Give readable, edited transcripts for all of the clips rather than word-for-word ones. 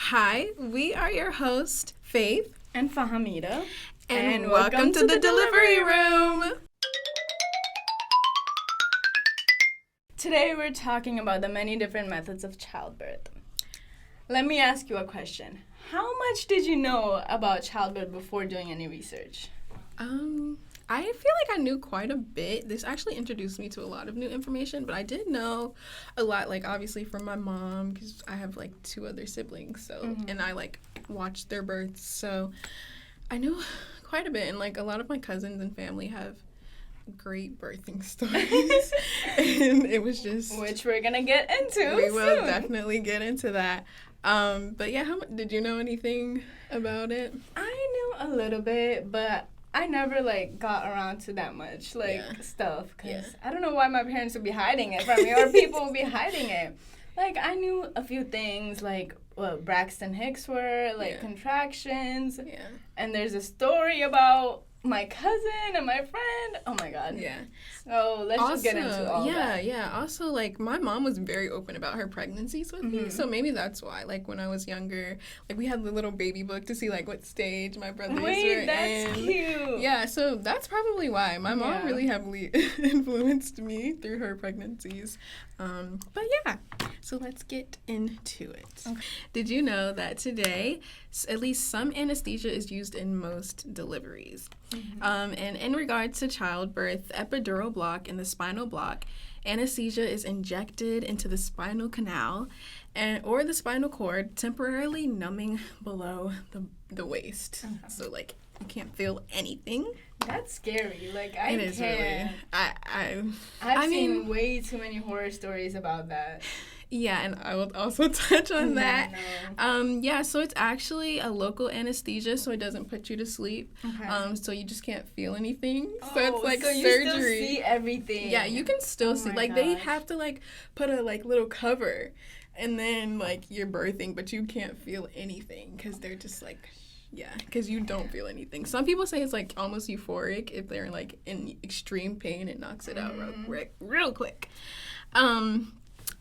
Hi, we are your host, Faith. And Fahamida. And welcome to the delivery room. Today we're talking about the many different methods of childbirth. Let me ask you a question. How much did you know about childbirth before doing any research? I feel like I knew quite a bit. This actually introduced me to a lot of new information, but I did know a lot, like, obviously from my mom, because I have, like, 2 other siblings, so, and I, like, watched their births, so I knew quite a bit, and, like, a lot of my cousins and family have great birthing stories, and it was just... Which we're gonna get into We soon. will definitely get into that. But yeah, did you know anything about it? I knew a little bit, but I never, like, got around to that much, like, stuff, because I don't know why my parents would be hiding it from me, or people would be hiding it. Like, I knew a few things, like, what Braxton Hicks were, like, contractions, and there's a story about my cousin and my friend. Oh, my God. Yeah. So, let's just get into all that. Yeah. Also, like, my mom was very open about her pregnancies with me, so maybe that's why. Like, when I was younger, like, we had the little baby book to see, like, what stage my brothers were in. That's cute. Yeah, so that's probably why. My mom really heavily influenced me through her pregnancies. But yeah, so let's get into it. Okay. Did you know that today, at least some anesthesia is used in most deliveries? And in regards to childbirth, epidural block and the spinal block, anesthesia is injected into the spinal canal or the spinal cord, temporarily numbing below the waist. So, like, you can't feel anything. That's scary. Like, I It is can't. Really. I've seen way too many horror stories about that. Yeah, and I will also touch on that. No. So it's actually a local anesthesia, so it doesn't put you to sleep. Okay. So you just can't feel anything. Oh, so it's like so surgery. You still see everything. Yeah, you can still see. Like, gosh. they have to, like, put a, like, little cover, and then, like, you're birthing, but you can't feel anything because they're just, like... Yeah, because you don't feel anything. Some people say it's, like, almost euphoric. If they're, like, in extreme pain, it knocks it out real quick.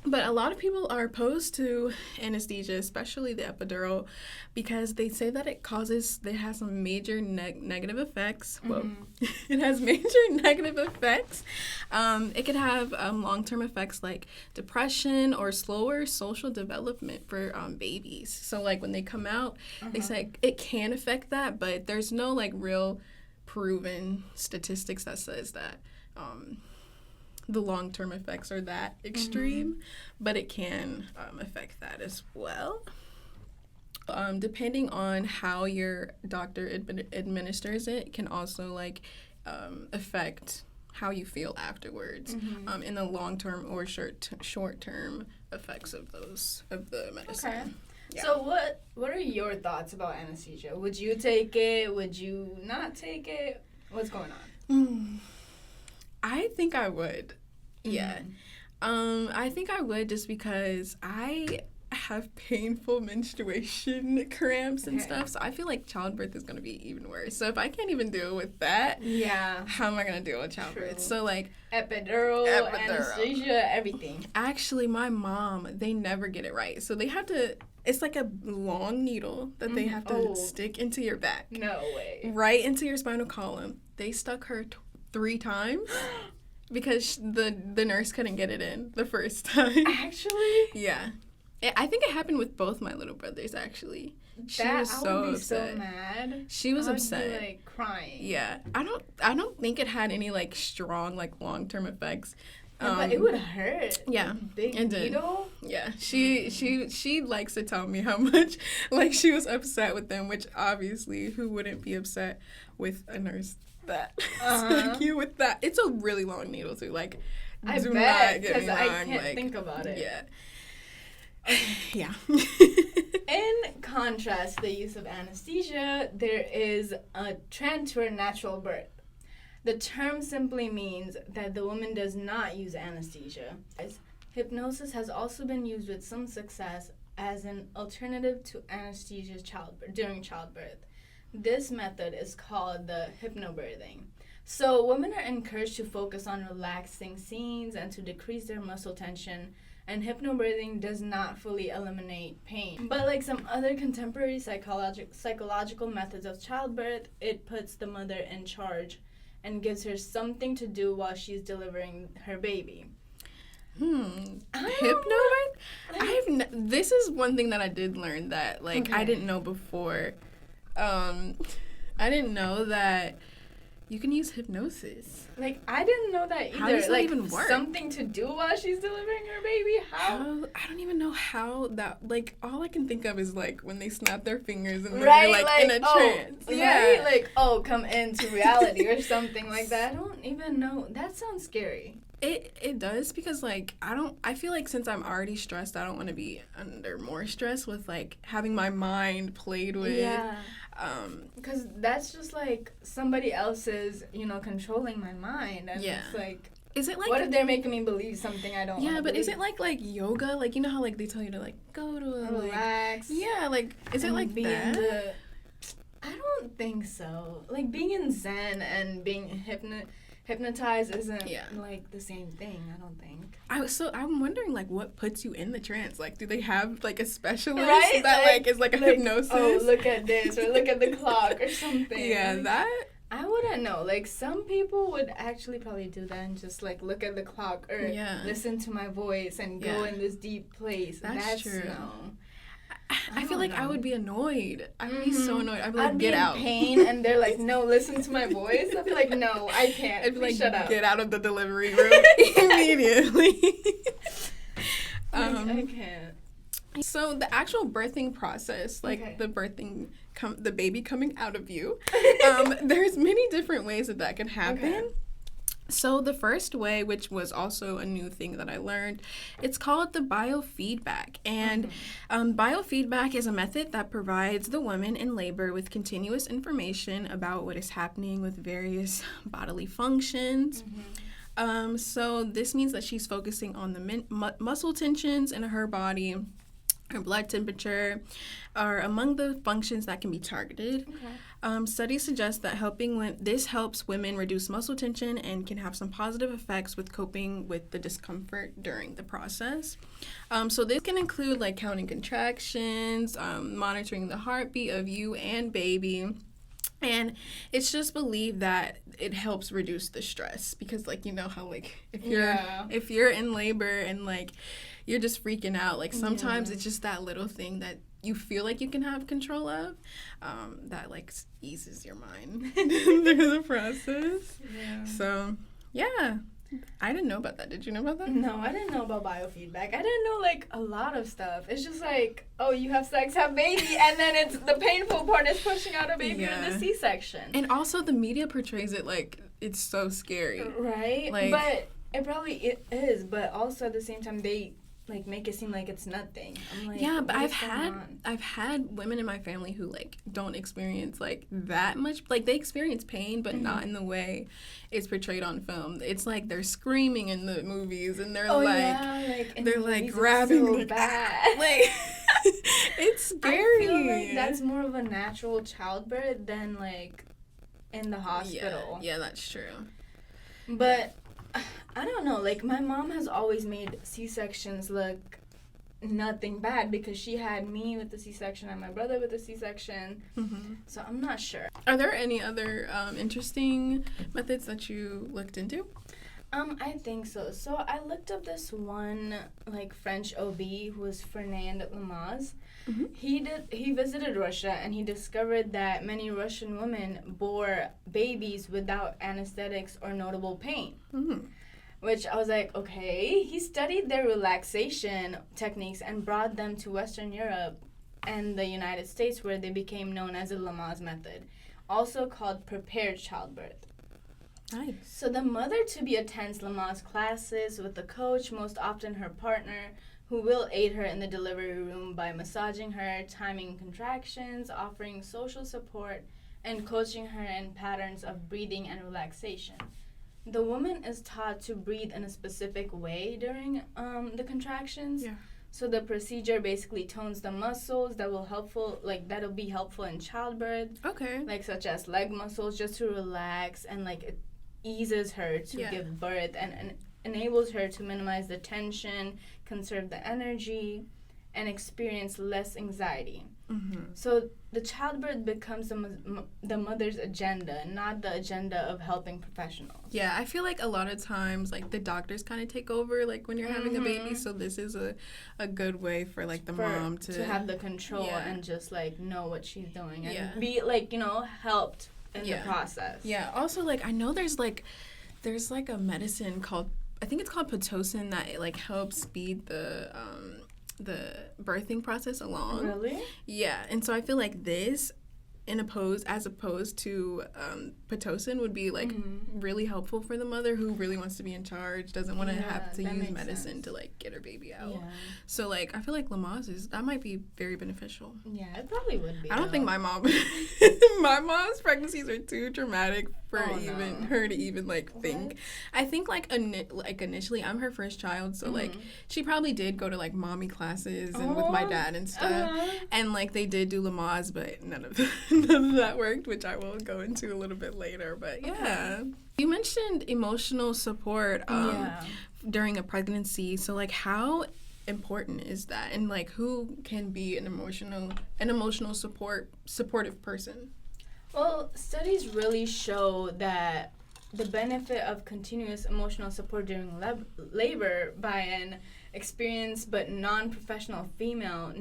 But a lot of people are opposed to anesthesia, especially the epidural, because they say that it has some major negative effects. Well, it has major negative effects. It could have long-term effects like depression or slower social development for babies. So, like, when they come out, they say it can affect that, but there's no, like, real proven statistics that says that the long-term effects are that extreme, but it can affect that as well. Depending on how your doctor administers it, can also, like, affect how you feel afterwards in the long-term or short-term effects of the medicine. Okay. Yeah. So what are your thoughts about anesthesia? Would you take it? Would you not take it? What's going on? I think I would. Yeah. I think I would just because I have painful menstruation cramps and stuff, so I feel like childbirth is going to be even worse. So if I can't even deal with that, how am I going to deal with childbirth? True. So, like... Epidural, anesthesia, everything. Actually, my mom, they never get it right. So they have to... It's like a long needle that they have to stick into your back. No way. Right into your spinal column. They stuck her 3 times. Because the nurse couldn't get it in the first time. Actually? Yeah. I think it happened with both my little brothers, actually. She was so upset. I would be so mad. She was upset. I would be, like, crying. Yeah. I don't think it had any, like, strong, like, long-term effects. Yeah, but it would hurt. Yeah. Big needle. Yeah. She likes to tell me how much, like, she was upset with them, which obviously who wouldn't be upset with a nurse that stuck you with that. It's a really long needle too. Like, I do bet, not get me wrong. I can't think about it. Yeah. Yeah. In contrast to the use of anesthesia, there is a trend toward natural birth. The term simply means that the woman does not use anesthesia. Hypnosis has also been used with some success as an alternative to anesthesia during childbirth. This method is called the hypnobirthing. So women are encouraged to focus on relaxing scenes and to decrease their muscle tension and hypnobirthing does not fully eliminate pain. But like some other contemporary psychological methods of childbirth, it puts the mother in charge and gives her something to do while she's delivering her baby. Hypnobirth? This is one thing that I did learn that, like, I didn't know before. I didn't know that you can use hypnosis. Like, I didn't know that either. How does that like, even work? Something to do while she's delivering her baby? How? I don't even know how that, like, all I can think of is, like, when they snap their fingers and right, they're, like, in a trance. Right? Like, come into reality or something like that. I don't even know. That sounds scary. It does, because, like, I feel like since I'm already stressed, I don't want to be under more stress with, like, having my mind played with. Yeah. Because that's just, like, somebody else's, controlling my mind. And it's, like, is it like... what if they're making me believe something I don't want to but believe? is it like yoga? Like, you know how, like, they tell you to, like, go to a... relax. Like, yeah, like, is it like that? I don't think so. Like, being in Zen and being hypnotized isn't like the same thing, I don't think. I'm wondering, like, what puts you in the trance? Like, do they have, like, a specialist that like is like a hypnosis? Oh, look at this, or look at the clock or something. Yeah, like, that I wouldn't know. Like, some people would actually probably do that and just, like, look at the clock or listen to my voice and go in this deep place. That's true. No. I feel like I would be annoyed. I would be so annoyed. I'd be like, get out. I'd be in pain, and they're like, no, listen to my voice. I'd be like, no, I can't. I'd be like, shut up. Get out of the delivery room immediately. I can't. So the actual birthing process, like the birthing, the baby coming out of you, there's many different ways that can happen. Okay. So the first way, which was also a new thing that I learned, it's called the biofeedback. And biofeedback is a method that provides the woman in labor with continuous information about what is happening with various bodily functions. So this means that she's focusing on the muscle tensions in her body. Her blood temperature are among the functions that can be targeted. Studies suggest that this helps women reduce muscle tension and can have some positive effects with coping with the discomfort during the process. So this can include, like, counting contractions, monitoring the heartbeat of you and baby. And it's just believed that it helps reduce the stress because, like, you know how, like, if you're in labor and, like, you're just freaking out, like, sometimes it's just that little thing that you feel like you can have control of that, like, eases your mind through the process. So, yeah. I didn't know about that. Did you know about that? No, I didn't know about biofeedback. I didn't know, like, a lot of stuff. It's just like, oh, you have sex, have baby, and then it's the painful part is pushing out a baby in the C-section. And also the media portrays it like it's so scary. Right? Like, but it probably is, but also at the same time they, like, make it seem like it's nothing. I'm like, yeah, but I've had women in my family who, like, don't experience, like, that much. Like, they experience pain, but not in the way it's portrayed on film. It's like they're screaming in the movies, and they're they're like grabbing so bad. Like, it's scary. I feel like that's more of a natural childbirth than, like, in the hospital. Yeah, that's true. But I don't know, like, my mom has always made C-sections look nothing bad because she had me with the C-section and my brother with the C-section. So I'm not sure. Are there any other interesting methods that you looked into? I think so. So I looked up this one, like, French OB who was Fernand Lamaze. He visited Russia and he discovered that many Russian women bore babies without anesthetics or notable pain. Which I was like, okay. He studied their relaxation techniques and brought them to Western Europe and the United States, where they became known as the Lamaze method, also called prepared childbirth. Nice. So the mother-to-be attends Lamaze classes with a coach, most often her partner, who will aid her in the delivery room by massaging her, timing contractions, offering social support, and coaching her in patterns of breathing and relaxation. The woman is taught to breathe in a specific way during the contractions. So the procedure basically tones the muscles that'll be helpful in childbirth. Like, such as leg muscles, just to relax, and, like, it eases her to give birth, and enables her to minimize the tension, conserve the energy, and experience less anxiety. Mm-hmm. So the childbirth becomes the mother's agenda, not the agenda of helping professionals. Yeah, I feel like a lot of times, like, the doctors kind of take over, like, when you're having a baby, so this is a good way for, like, the mom to have the control and just, like, know what she's doing and be, like, helped in the process. Yeah, also, like, I know there's a medicine called, I think it's called Pitocin, that it, like, helps speed the birthing process along. Really? Yeah, and so I feel like this, as opposed to Pitocin, would be, like, really helpful for the mother who really wants to be in charge, doesn't want to have to use medicine to, like, get her baby out. Yeah. So, like, I feel like Lamaze that might be very beneficial. Yeah, it probably would be. I don't think my mom's pregnancies are too traumatic for her to even like think. I think like initially I'm her first child, so like she probably did go to like mommy classes and with my dad and stuff, and like they did do Lamaze, but none of that worked, which I will go into a little bit later. But yeah, you mentioned emotional support during a pregnancy, so like how important is that, and like who can be an emotional supportive person? Well, studies really show that the benefit of continuous emotional support during labor by an experienced but non-professional female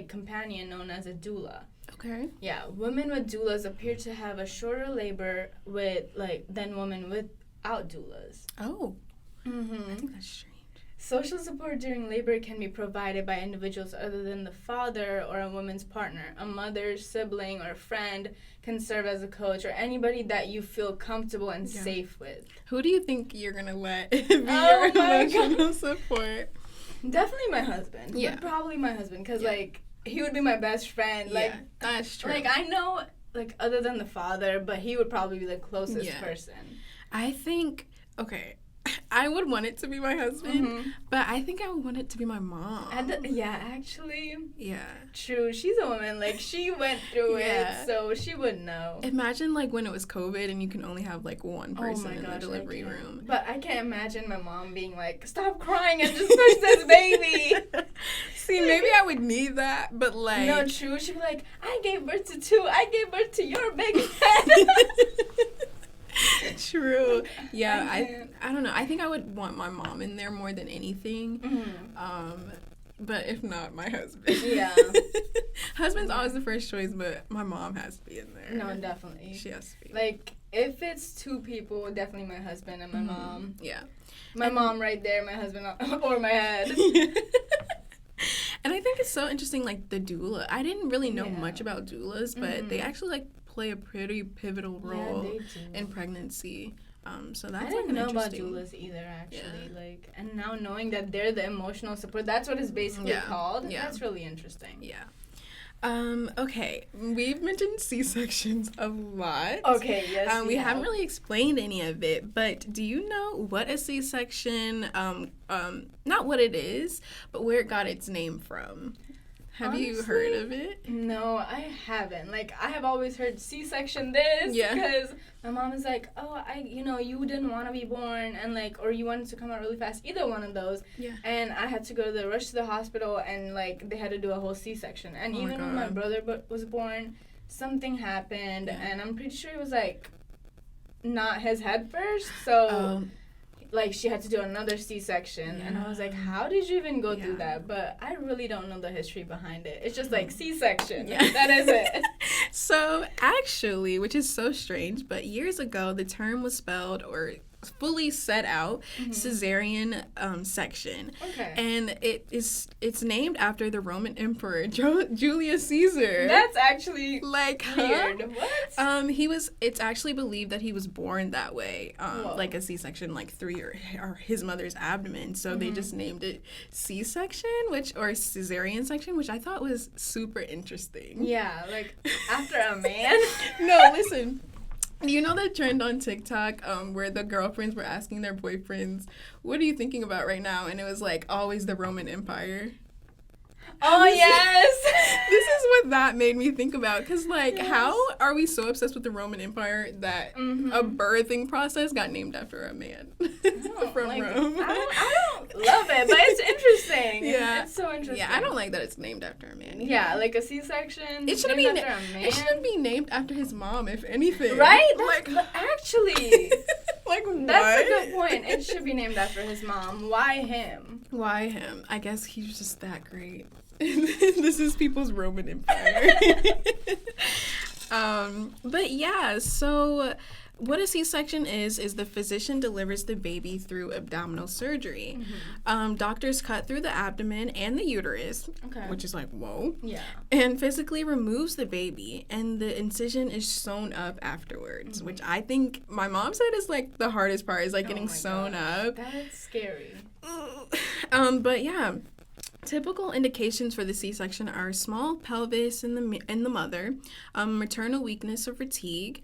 companion known as a doula. Okay. Yeah, women with doulas appear to have a shorter labor than women without doulas. Oh. I think that's strange. Social support during labor can be provided by individuals other than the father or a woman's partner. A mother, sibling, or friend can serve as a coach, or anybody that you feel comfortable and safe with. Who do you think you're going to let be your emotional support? Definitely my husband. Yeah. Probably my husband, because, like, he would be my best friend. Like, that's true. Like, I know, like, other than the father, but he would probably be the closest person. I think, okay, I would want it to be my husband, but I think I would want it to be my mom. Actually. Yeah. True. She's a woman. Like, she went through it, so she would know. Imagine, like, when it was COVID and you can only have, like, one person in the delivery room. But I can't imagine my mom being like, stop crying and just push this baby. See, maybe I would need that, but, like... No, true. She'd be like, I gave birth to 2. I gave birth to your big head. True. Yeah, I don't know. I think I would want my mom in there more than anything. But if not, my husband. Yeah. Husband's always the first choice, but my mom has to be in there. No, definitely. She has to be. Like, if it's 2 people, definitely my husband and my mom. Yeah. My mom right there, my husband or my head. And I think it's so interesting, like, the doula. I didn't really know much about doulas, but they actually, like, play a pretty pivotal role in pregnancy. So that's I didn't know about doulas either, actually. Yeah. Like, and now knowing that they're the emotional support, that's what it's basically called. Yeah. That's really interesting. Yeah. Okay, we've mentioned C-sections a lot. Okay, yes. We haven't really explained any of it, but do you know what a C-section, not what it is, but where it got its name from? Have you heard of it? No, I haven't. Like, I have always heard C-section this because my mom is like, oh, you didn't want to be born and, like, or you wanted to come out really fast, either one of those. Yeah. And I had to go rush to the hospital and, like, they had to do a whole C-section. And even when my brother was born, something happened, and I'm pretty sure it was, like, not his head first, so... like, she had to do another C-section, and I was like, how did you even go through that? But I really don't know the history behind it. It's just, like, C-section. Yeah. That is it. So, actually, which is so strange, but years ago, the term was spelled or fully set out cesarean section. Okay. And it's named after the Roman Emperor Julius Caesar. That's actually like weird. What? It's actually believed that he was born that way, like a C-section, like through his mother's abdomen. So they just named it C-section, or cesarean section, which I thought was super interesting. Yeah, like after a man. No, listen. You know the trend on TikTok where the girlfriends were asking their boyfriends, what are you thinking about right now? And it was like always the Roman Empire. Oh, yes. This is what that made me think about. Because, like, how are we so obsessed with the Roman Empire that a birthing process got named after a man from Rome? I don't love it, but it's interesting. Yeah. It's so interesting. Yeah, I don't like that it's named after a man. Yeah, like a C-section. It shouldn't named be after a man. It shouldn't be named after his mom, if anything. Right? Like, actually. like, what? That's a good point. It should be named after his mom. Why him? Why him? I guess he's just that great. This is people's Roman Empire. But yeah, so what a C-section is the physician delivers the baby through abdominal surgery. Doctors cut through the abdomen and the uterus, which is like, whoa. Yeah. And physically removes the baby, and the incision is sewn up afterwards, which I think my mom said is like the hardest part, is like getting sewn up. That's scary. But yeah. Typical indications for the C-section are small pelvis in the mother, maternal weakness or fatigue,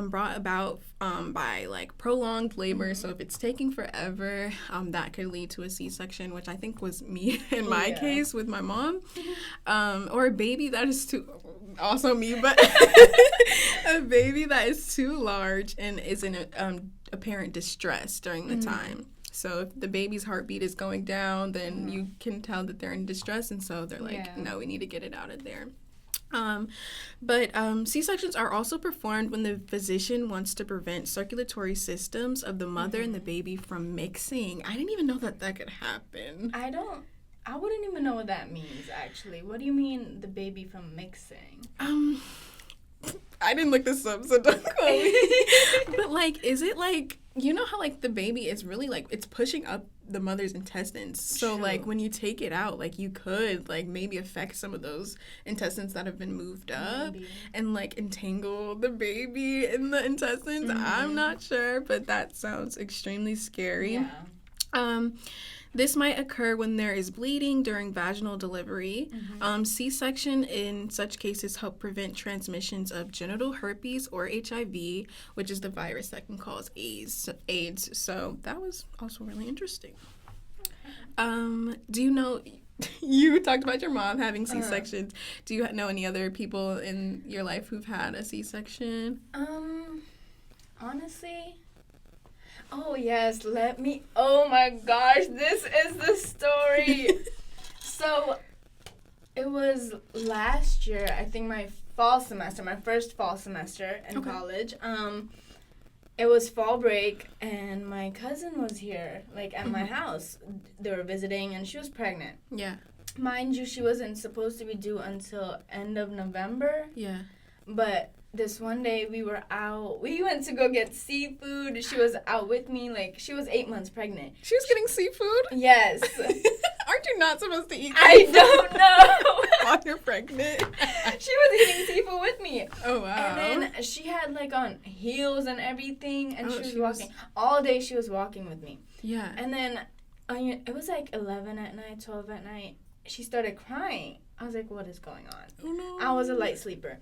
brought about by like prolonged labor. So if it's taking forever, that could lead to a C-section, which I think was me in my case with my mom, or a baby that is too. Also me, but a baby that is too large and is in apparent distress during the time. So if the baby's heartbeat is going down, then you can tell that they're in distress, and so they're like, no, we need to get it out of there. But C-sections are also performed when the physician wants to prevent circulatory systems of the mother and the baby from mixing. I didn't even know that could happen. I wouldn't even know what that means, actually. What do you mean, the baby from mixing? I didn't look this up, so don't quote me. But, like, is it, like, you know how, like, the baby is really, like, it's pushing up the mother's intestines. So, like, when you take it out, like, you could, like, maybe affect some of those intestines that have been moved up and, like, entangle the baby in the intestines. I'm not sure, but that sounds extremely scary. Yeah. This might occur when there is bleeding during vaginal delivery. C-section in such cases help prevent transmissions of genital herpes or HIV, which is the virus that can cause AIDS. So that was also really interesting. Do you know, you talked about your mom having C-sections. Do you know any other people in your life who've had a C-section? Honestly... Oh, yes, oh my gosh, this is the story. So, it was last year, I think my first fall semester in college. It was fall break, and my cousin was here, like, at my house. They were visiting, and she was pregnant. Yeah. Mind you, she wasn't supposed to be due until end of November. Yeah. But... this one day we were out. We went to go get seafood. She was out with me. Like, she was 8 months pregnant. She was getting seafood? Yes. Aren't you not supposed to eat seafood? I don't know. While you're pregnant? She was eating seafood with me. Oh, wow. And then she had, like, on heels and everything. And she was walking. All day she was walking with me. Yeah. And then it was, like, 11 at night, 12 at night. She started crying. I was like, what is going on? Oh, no. I was a light sleeper.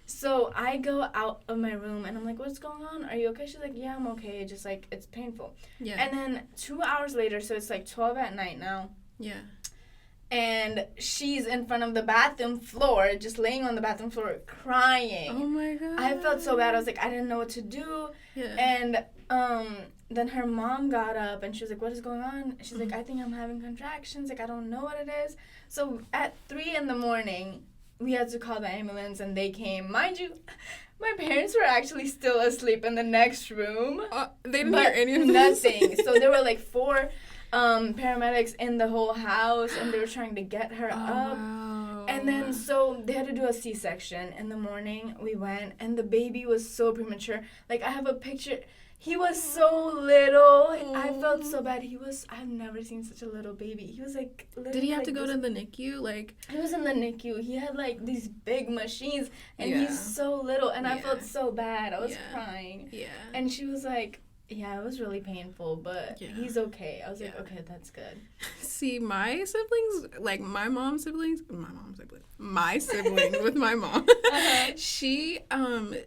So I go out of my room, and I'm like, what's going on? Are you okay? She's like, yeah, I'm okay. Just, like, it's painful. Yeah. And then 2 hours later, so it's, like, 12 at night now. Yeah. And she's in front of the bathroom floor, just laying on the bathroom floor, crying. Oh, my God. I felt so bad. I was like, I didn't know what to do. Yeah. And then her mom got up, and she was like, what is going on? She's like, I think I'm having contractions. Like, I don't know what it is. So at 3 a.m, we had to call the ambulance, and they came. Mind you, my parents were actually still asleep in the next room. They didn't hear any of this? Nothing. So there were, like, 4 paramedics in the whole house, and they were trying to get her up. Wow. And then, so they had to do a C-section. In the morning, we went, and the baby was so premature. Like, I have a picture... He was so little. I felt so bad. I've never seen such a little baby. He was like... Did he have to go to the NICU? Like... He was in the NICU. He had like these big machines, and he's so little. And I felt so bad. I was crying. Yeah. And she was like... Yeah, it was really painful, but he's okay. I was like, okay, that's good. See, my siblings, like my siblings with my mom,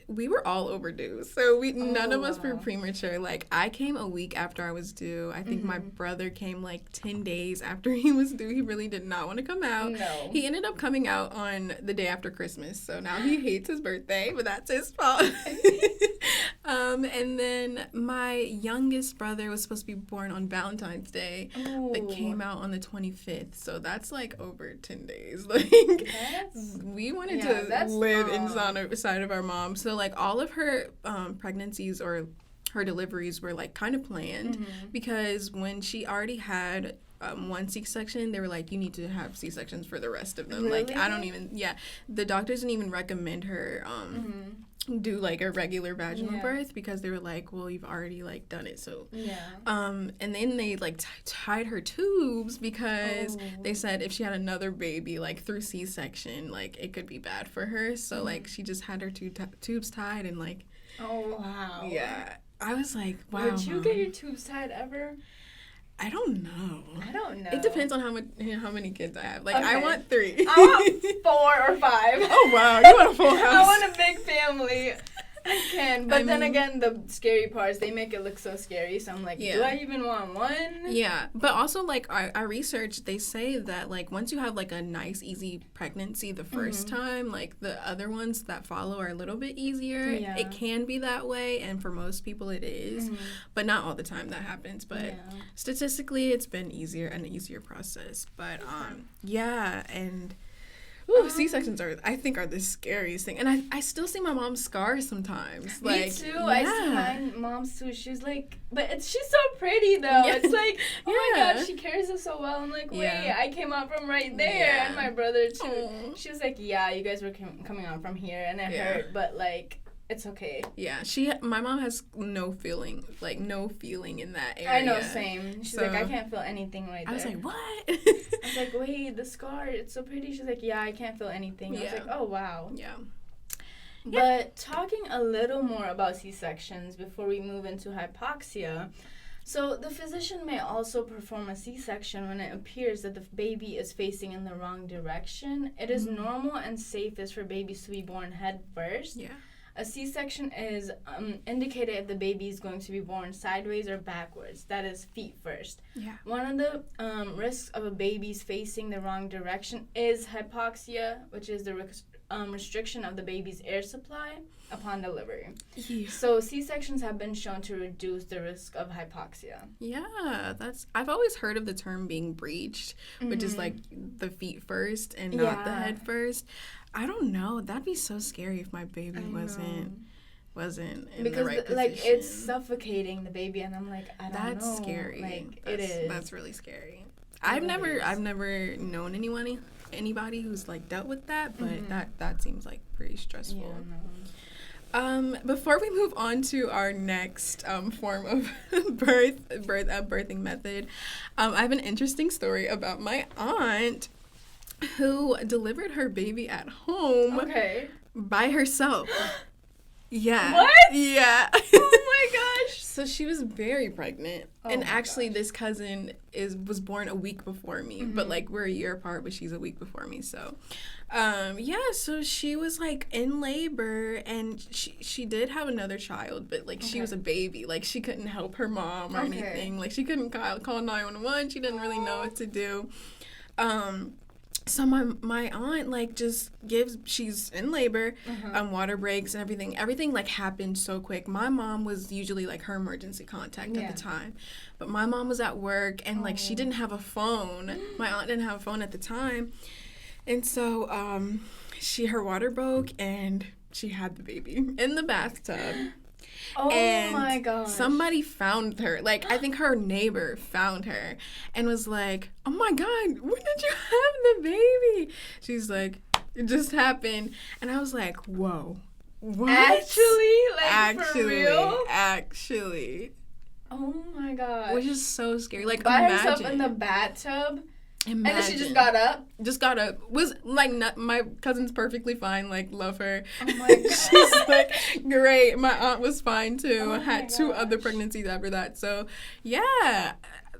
we were all overdue. So none of us were premature. Like, I came a week after I was due. I think my brother came like 10 days after he was due. He really did not want to come out. No. He ended up coming out on the day after Christmas. So now he hates his birthday, but that's his fault. And then my youngest brother was supposed to be born on Valentine's Day, but came out on the 25th. So that's like over 10 days. Like, we wanted to live inside of our mom. So like all of her pregnancies or her deliveries were like kind of planned because when she already had one C-section, they were like, you need to have C-sections for the rest of them. Really? Like, the doctors didn't even recommend her do like a regular vaginal birth because they were like, well, you've already like done it. So and then they like tied her tubes because they said if she had another baby like through C-section, like it could be bad for her. So like she just had her tubes tied and like, oh wow, yeah. I was like, wow. Would you get your tubes tied ever? I don't know. It depends on how many kids I have. Like, okay. I want 3. I want 4 or 5. Oh, wow. You want a full house. I want a big family. I can. But then again, the scary parts, they make it look so scary. So I'm like, do I even want one? Yeah. But also, like, our research, they say that, like, once you have, like, a nice, easy pregnancy the first time, like, the other ones that follow are a little bit easier. Yeah. It can be that way. And for most people, it is. But not all the time that happens. But statistically, it's been an easier process. But, and... Ooh, C-sections are the scariest thing. And I still see my mom's scars sometimes. Me too. Yeah. I see my mom's too. She's like, she's so pretty though. Yeah. It's like, oh my gosh, she carries us so well. I'm like, wait, I came out from right there. Yeah. And my brother too. She was like, yeah, you guys were coming out from here and it hurt, but like, it's okay. Yeah, my mom has no feeling in that area. I know, same. She's like, I can't feel anything right there. I was like, what? I was like, wait, the scar, it's so pretty. She's like, yeah, I can't feel anything. I was like, oh, wow. Yeah. But talking a little more about C-sections before we move into hypoxia. So the physician may also perform a C-section when it appears that the baby is facing in the wrong direction. It is normal and safest for babies to be born head first. Yeah. A C-section is indicated if the baby is going to be born sideways or backwards. That is feet first. Yeah. One of the risks of a baby's facing the wrong direction is hypoxia, which is the restriction of the baby's air supply upon delivery. Yeah. So C-sections have been shown to reduce the risk of hypoxia. Yeah, I've always heard of the term being breached, which is like the feet first and not the head first. I don't know. That'd be so scary if my baby wasn't in the right position. Like, it's suffocating the baby, and I'm like, I don't know. That's scary. Like, it is. That's really scary. I've never known anybody who's like dealt with that, but that seems like pretty stressful. Yeah, no. Before we move on to our next form of birthing method, I have an interesting story about my aunt who delivered her baby at home by herself. Yeah. What? Yeah. Oh my gosh. So she was very pregnant. And actually this cousin was born a week before me. But like we're a year apart, but she's a week before me. So so she was like in labor and she did have another child, but like she was a baby. Like she couldn't help her mom or anything. Like she couldn't call 911. She didn't really know what to do. So my aunt like just she's in labor, water breaks and everything like happened so quick. My mom was usually like her emergency contact at the time, but my mom was at work and like she didn't have a phone. My aunt didn't have a phone at the time, and so her water broke and she had the baby in the bathtub. Oh and my gosh. Somebody found her. Like, I think her neighbor found her and was like, oh my God, when did you have the baby? She's like, it just happened. And I was like, whoa. What? For real? Actually. Oh my gosh. Which is so scary. Like, by imagine. herself in the bathtub? And then she just got up? Just got up. Was, like, not, my cousin's perfectly fine. Like, love her. Oh, my God. She's, like, great. My aunt was fine, too. Oh I had 2 other pregnancies after that. So, yeah.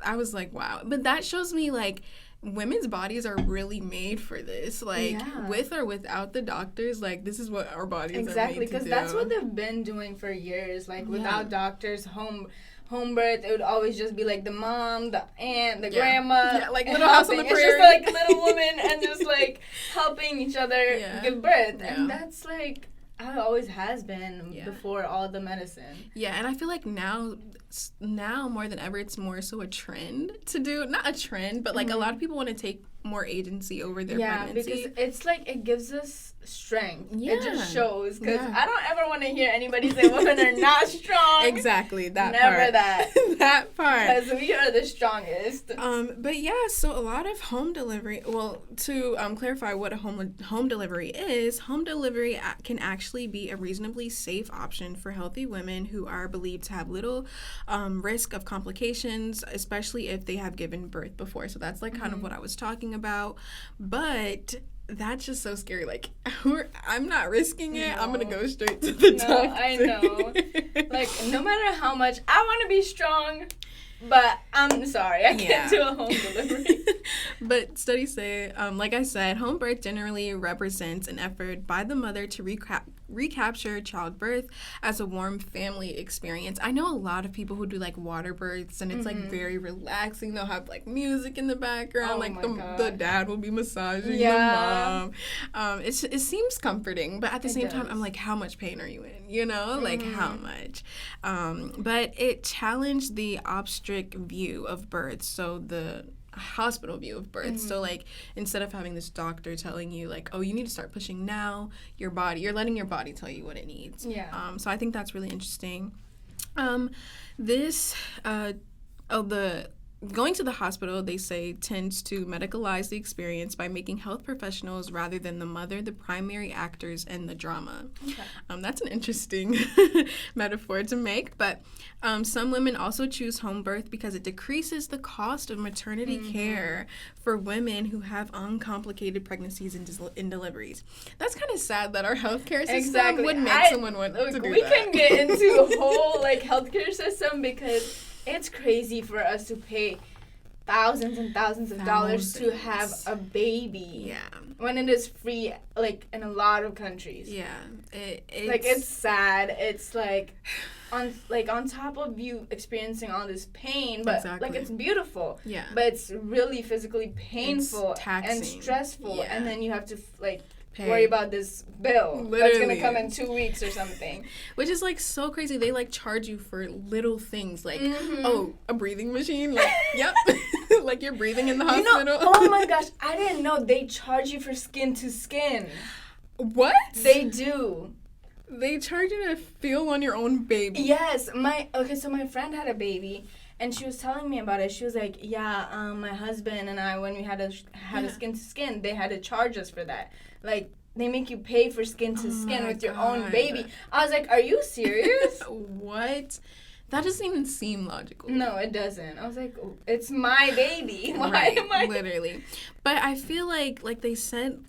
I was like, wow. But that shows me, like, women's bodies are really made for this. Like, with or without the doctors, like, this is what our bodies are made to do. Exactly, because that's what they've been doing for years. Like, without doctors, home birth, it would always just be like the mom, the aunt, the grandma. Yeah, like Little House on the Prairie. It's just like Little Women and just like helping each other give birth. Yeah. And that's like how it always has been before all the medicine. Yeah, and I feel like now more than ever, it's more so a trend to do, not a trend, but like a lot of people want to take more agency over their pregnancy. Yeah, because it's like it gives us strength. Yeah. It just shows. Because I don't ever want to hear anybody say women are not strong. Exactly, that Never part. that. That part. Because we are the strongest. But yeah, so a lot of home delivery, well, to clarify what a home delivery is, home delivery can actually be a reasonably safe option for healthy women who are believed to have little risk of complications, especially if they have given birth before. So that's like kind of what I was talking about. But that's just so scary. Like, I'm not risking it. No. I'm going to go straight to the doctor. I know. Like, no matter how much I want to be strong, but I'm sorry, I can't do a home delivery. But studies say, like I said, home birth generally represents an effort by the mother to recapture childbirth as a warm family experience. I know a lot of people who do like water births, and it's like very relaxing. They'll have like music in the background, like the dad will be massaging the mom. It seems comforting, but at the same time, I'm like, how much pain are you in? You know, like how much? But it challenged the obstetric view of birth, so the hospital view of birth. So like instead of having this doctor telling you like, oh, you need to start pushing now, you're letting your body tell you what it needs. So I think that's really interesting. Going to the hospital, they say, tends to medicalize the experience by making health professionals rather than the mother the primary actors in the drama. Okay. That's an interesting metaphor to make, but some women also choose home birth because it decreases the cost of maternity care for women who have uncomplicated pregnancies and deliveries. That's kind of sad that our healthcare system would make someone want to do that. We can get into a whole like healthcare system because it's crazy for us to pay thousands and thousands of dollars to have a baby. Yeah. When it is free, like, in a lot of countries. Yeah. It's sad. It's, like, on top of you experiencing all this pain, but, like, it's beautiful. Yeah. But it's really physically painful and stressful. Yeah. And then you have to, like, worry about this bill that's going to come in 2 weeks or something. Which is, like, so crazy. They, like, charge you for little things. Like, oh, a breathing machine? Like, yep. Like, you're breathing in the hospital. Oh, my gosh. I didn't know they charge you for skin to skin. What? They do. They charge you to feel on your own baby. Yes. So my friend had a baby, and she was telling me about it. She was like, my husband and I, when we had a skin to skin, they had to charge us for that. Like, they make you pay for skin to skin with your own baby. I was like, are you serious? What? That doesn't even seem logical. No, it doesn't. I was like, it's my baby. Why am I? Literally. But I feel like they said,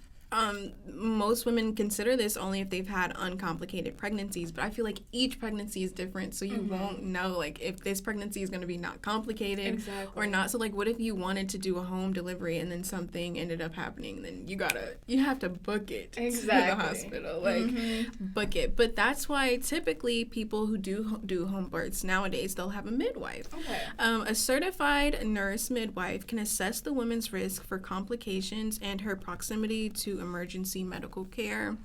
most women consider this only if they've had uncomplicated pregnancies, but I feel like each pregnancy is different, so you won't know, like, if this pregnancy is going to be not complicated or not. So, like, what if you wanted to do a home delivery and then something ended up happening? Then you have to book it to the hospital, like, book it. But that's why typically people who do home births nowadays, they'll have a midwife. Okay. A certified nurse midwife can assess the woman's risk for complications and her proximity to emergency medical care,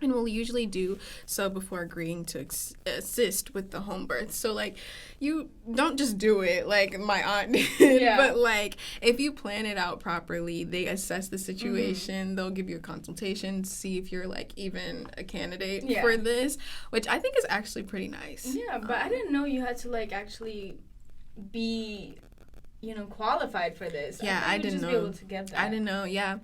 and will usually do so before agreeing to assist with the home birth. So, like, you don't just do it like my aunt did, but, like, if you plan it out properly, they assess the situation, they'll give you a consultation, see if you're, like, even a candidate for this, which I think is actually pretty nice. Yeah, but I didn't know you had to, like, actually be qualified for this. Yeah, I didn't know. Be able to get that. I didn't know. Yeah,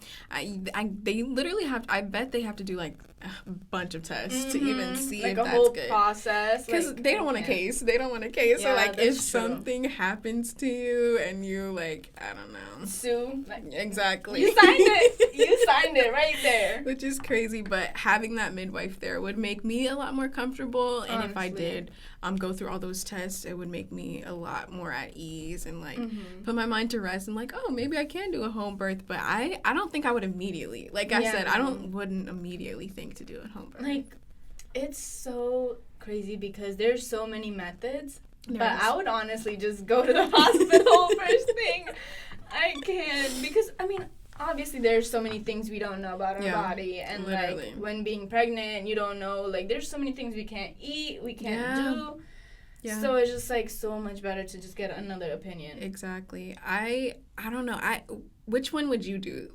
they literally have. I bet they have to do like a bunch of tests to even see like if a that's whole good. process. Because Like, they don't want a case. They don't want a case. Yeah, so, like, if that's true. something happens to you and you, like, I don't know. Sue. Like, Exactly. you signed it. You signed it right there. Which is crazy, but having that midwife there would make me a lot more comfortable. And if I Honestly. did go through all those tests, it would make me a lot more at ease and, like, put my mind to rest and, like, oh, maybe I can do a home birth. But I don't think I would immediately. Like I said, I wouldn't immediately think to do a home birth. Like, it's so crazy because there's so many methods. Yes. But I would honestly just go to the hospital first thing. I can't. Because, I mean, obviously there's so many things we don't know about our body. And, literally. like, when being pregnant, you don't know. Like, there's so many things we can't eat, we can't do. Yeah. So it's just, like, so much better to just get another opinion. Exactly. I don't know. Which one would you do?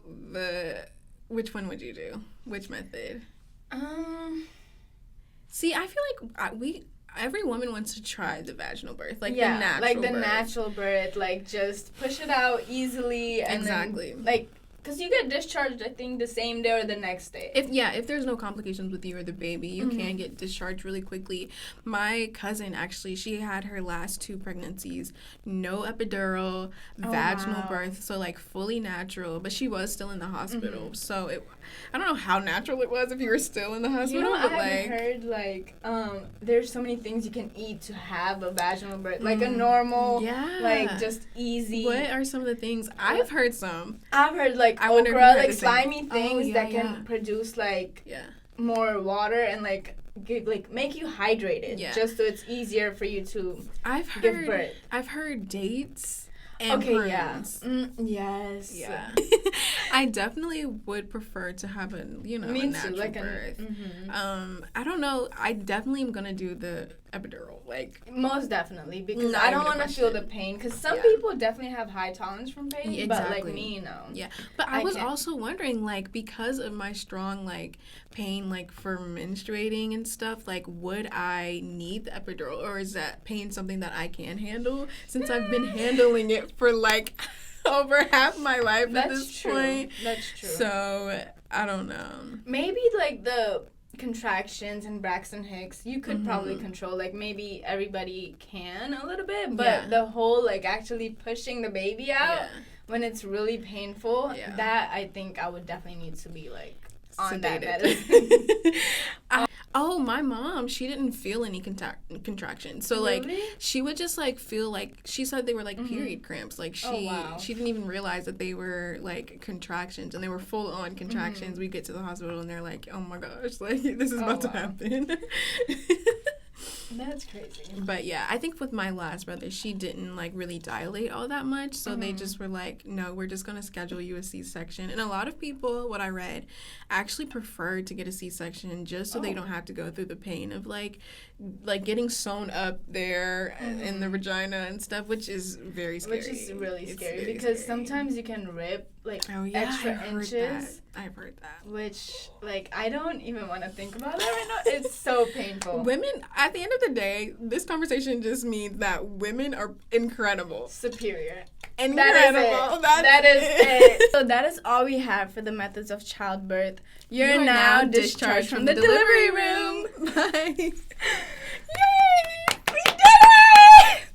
Which one would you do? Which method? See, I feel like every woman wants to try the vaginal birth, like the natural birth. Natural birth, like just push it out easily and exactly. Then, like, because you get discharged, I think, the same day or the next day. If there's no complications with you or the baby, you can get discharged really quickly. My cousin, actually, she had her last 2 pregnancies, no epidural, vaginal birth, so, like, fully natural, but she was still in the hospital. So, I don't know how natural it was if you were still in the hospital, but, I've heard, like, there's so many things you can eat to have a vaginal birth, like a normal, like, just easy. What are some of the things? I've heard some. I've heard, like, okra, like, slimy things that can produce, like, more water and, like, make you hydrated, just so it's easier for you to give birth. I've heard dates. And yes. Yeah. I definitely would prefer to have a natural birth. I don't know. I definitely am gonna do the epidural, like most definitely, because I don't want to feel the pain. Because some people definitely have high tolerance from pain, but like me, no. Yeah, but I was also wondering, like, because of my strong like pain, like for menstruating and stuff, like would I need the epidural, or is that pain something that I can handle? Since I've been handling it for like over half my life at this point. That's true. So I don't know. Maybe like the contractions and Braxton Hicks you could probably control, like maybe everybody can a little bit, but the whole like actually pushing the baby out when it's really painful, that I think I would definitely need to be like on that medicine. Oh, my mom, she didn't feel any contractions. So, like, she would just, like, feel like, she said they were, like, period cramps. Like, she didn't even realize that they were, like, contractions. And they were full-on contractions. We get to the hospital, and they're like, oh, my gosh, like, this is about to happen. That's crazy. But, yeah, I think with my last brother, she didn't, like, really dilate all that much. So they just were like, no, we're just going to schedule you a C-section. And a lot of people, what I read, actually prefer to get a C-section just so they don't have to go through the pain of, like getting sewn up there in the vagina and stuff, which is very scary. Which is really scary because sometimes you can rip, like, extra inches. I've heard that. Which, like, I don't even want to think about that right now. It's so painful. Women, at the end of the day, this conversation just means that women are incredible. Superior. Incredible. That is it. So that is all we have for the methods of childbirth. You're now discharged from the delivery room. Bye. Yay!